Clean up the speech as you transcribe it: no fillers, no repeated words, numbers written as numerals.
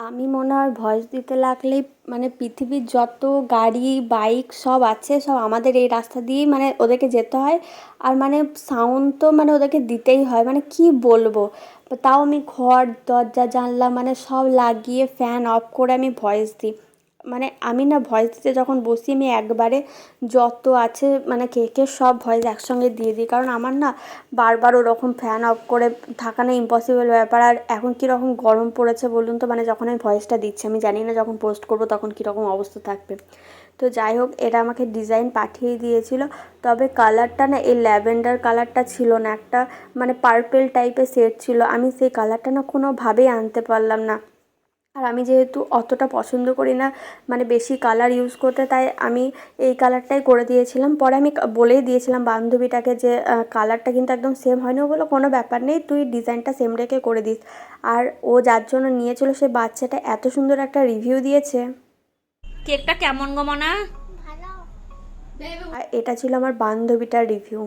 আমি মনে হয় ভয়েস দিতে লাগলেই মানে পৃথিবীর যত গাড়ি বাইক সব আছে সব আমাদের এই রাস্তা দিয়েই মানে ওদেরকে যেতে হয়। আর মানে সাউন্ড তো মানে ওদেরকে দিতেই হয়, মানে কি বলবো। তাও আমি ঘর দরজা জানলা মানে সব লাগিয়ে ফ্যান অফ করে আমি ভয়েস দিই। মানে আমি না ভয়েস দিতে যখন বসি আমি একবারে যত আছে মানে কে সব ভয়েস একসঙ্গে দিয়ে দিই, কারণ আমার না বারবার ওরকম ফ্যান অফ করে থাকা না ইম্পসিবল ব্যাপার। আর এখন কীরকম গরম পড়েছে বলুন তো, মানে যখন আমি ভয়েসটা দিচ্ছি আমি জানি না যখন পোস্ট করবো তখন কীরকম অবস্থা থাকবে। তো যাই হোক, এরা আমাকে ডিজাইন পাঠিয়ে দিয়েছিল, তবে কালারটা না এই ল্যাভেন্ডার কালারটা ছিল না, একটা মানে পার্পেল টাইপের শেড ছিল। আমি সেই কালারটা না কোনোভাবেই আনতে পারলাম না। আর আমি যেহেতু অতটা পছন্দ করি না মানে বেশি কালার ইউজ করতে, তাই আমি এই কালারটাই করে দিয়েছিলাম। পরে আমি বলেই দিয়েছিলাম বান্ধবীটাকে যে কালারটা কিন্তু একদম সেম হয়নি। ও বললো কোনো ব্যাপার নেই, তুই ডিজাইনটা সেম রেখে করে দিস। আর ও যার জন্য নিয়েছিল সে বাচ্চাটা এত সুন্দর একটা রিভিউ দিয়েছে। কেকটা কেমন গো মনা? আর এটা ছিল আমার বান্ধবীটার রিভিউ।